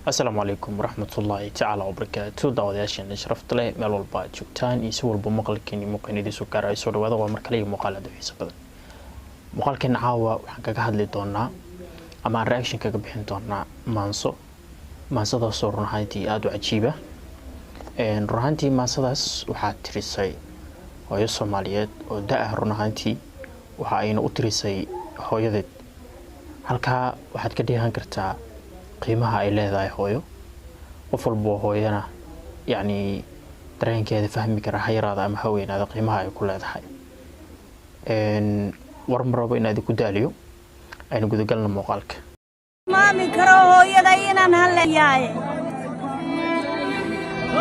السلام عليكم ورحمة الله تعالى وبركاته داودياشن شرفت له مeel walba joogtaan iyo si walba maqalkeeni muuqaanidiisu gaar ay soo dhawaada waa markale muuqaalada xiiso badan muuqaalkan caawa waxaan kaga hadli doonaa ama reaction kaga bixin doonaa maansada soo runaantii aad u cajiiba runaantii maansadaas waxaa tirisay hooyo Soomaaliyeed oo daa runaantii waxa ayna u tirisay hooyadeed halka waxaad ka dhigan kartaa qiimaha ay leedahay hooyo qof walba hooyana yani dareenkeeda fahmi kara hayraada ama haweenada qiimaha ay ku leedahay war maraba inaad ku daaliyo aynu gudagalna muuqaalka maami karo hooyada inaan haleeyahay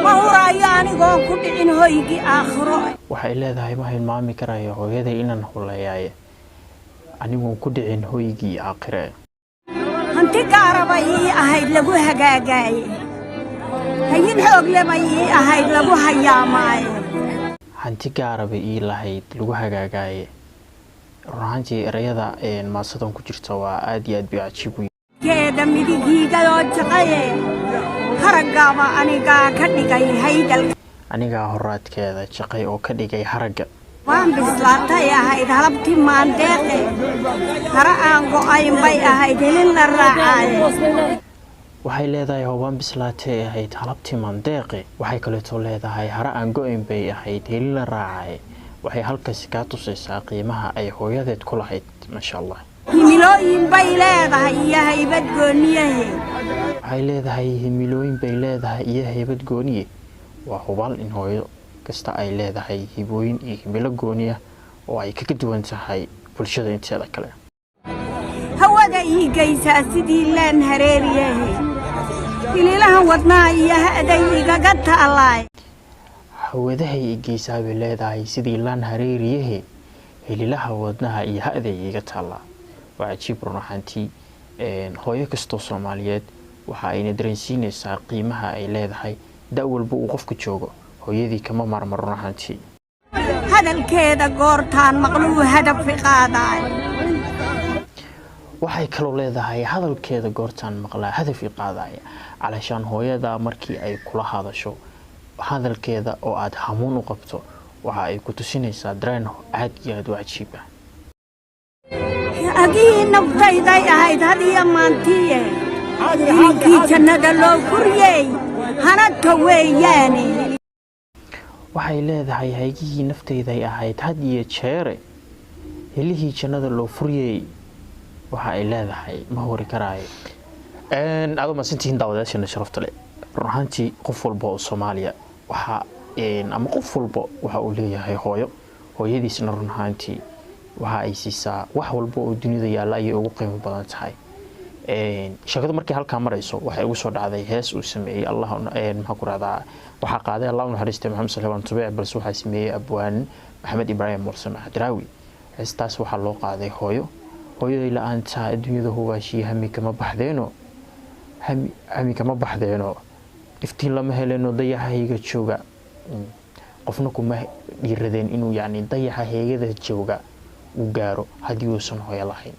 ma huraayo anigoo ku dhicin hooyigi aakhiro waxay leedahay ma hin maami karayo hooyada inaan haleeyahay anigoo ku dhicin hooyigi aakhiro hanti gaarabay ahayd lagu hagaagay hayin xoog lebay ahayd lagu hayaamay hanti gaarabay lahayd lagu hagaagay ruuxantii erayada maasadan ku jirta waa aad iyo aad bay cajiib u geeda midigiiga oo jaqay haragaba aniga ka dhigay haydal aniga horaadkeeda jaqay oo ka dhigay haraga waan bislaatay ahayd halabti maandeeqe hara aan go'ayn bay ahayd helin la raacay waxay leedahay hooban bislaatay ahayd halabti maandeeqe waxay kaleeto leedahay hara aan go'ayn bay ahayd helin la raacay waxay halkaas ka tusaysaa qiimaha ay hooyadeed ku lahayd masha Allah himilooyin bay leedahay iyo haybad gooniye waxay leedahay himilooyin bay leedahay iyo haybad gooniye waa hubal in hooyo kasta ay leedahay hibooyin iyo himilo gooniya oo ay kaga duwan tahay bulshada inteeda kale hawada igaysa sidii laan hareeriyahay ililaha wadnaa iyo haday igaga taalay hawadaha igaysa bay leedahay sidii laan hareeriyahay ililaha wadnaha iyo haday iga taala waa cajiib ruuxantii hooyo kasta Soomaaliyeed waxa ay dareensiinaysaa qiimaha ay leedahay da walba uu qofku joogo hooyadii kama marmarno hanti hadalkeeda goortaan maqluu hadaf qaaday waxay kaloo leedahay hadalkeeda goortaan maqlaa hadaf qaaday calashaan hooyada markii ay kula hadasho hadalkeeda oo aad hamuun u qabto waxa ay ku tusinaysaa dareen aad iyo aad u cajiib ah agii naftayda ahayd hadiya maantiye halkii jannada loo kuriyay hanadka weeyaani waxay leedahay haygii naftayda ahayd had iyo jeer helihii jannada loo furiyay waxa ay leedahay ma hori karaayo aad ma sintiin daawadayaasha sharafta leh ruuxantii qof walba oo Soomaaliya waxa ama qof walba waxa uu leeyahay hooyo hooyadiisna ruuxantii waxa ay siisaa wax walba oo dunida yaala ay ugu qiimo badan tahay shaqada markii halka marayso waxay ugu soo dhacday hees uu sameeyay Allah maxaa ku raada waxa qaaday Allah uu naxariistay Maxamed Salmaan Tubic balse waxa sameeyay abwaan Maxamed Ibrahim Mursama Hadraawi heestaas waxa loo qaaday hooyo ila aanta adduunyada hubaashii hami kama baxdeeno iftiin lama heleno dayaxayga jooga qofna kuma dhiiradeen inuu yani dayaxa heegada jooga uu gaaro hadii uusan hooyo lahayn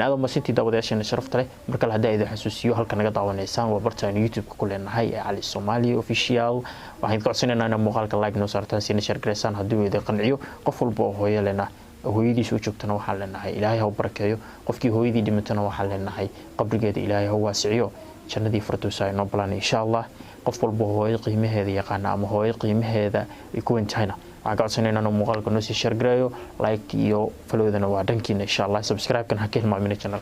aad ma sintii daawadayaasha sharafta leh marka la haday xasuusiyo halka naga daawanaysaan waa bartaan YouTube ku leenahay Ali Somali official waxaan ka codsanaynaa in muuqaalka like noo saartaan si share gareysaan hadii uu qanciyo qof walba oo hooyo leena hooyadiisu joogtana waxa leenahay Ilaahay ha barakeeyo qofkii hooyadii dhimatana waxa leenahay qabrigeeda Ilaahay ha waasiciyo jannadii firdawsa ay noo balan insha Allah qof walba hooyo qiimaheeda yaqaan ama hooyo qiimaheeda ay ku wantahayna waxaan ka codsanaynaa in muuqaalka noo share gareeyo like iyo followdana waa dhankiina insha Allah subscribe kan ha ka hilmaamin channel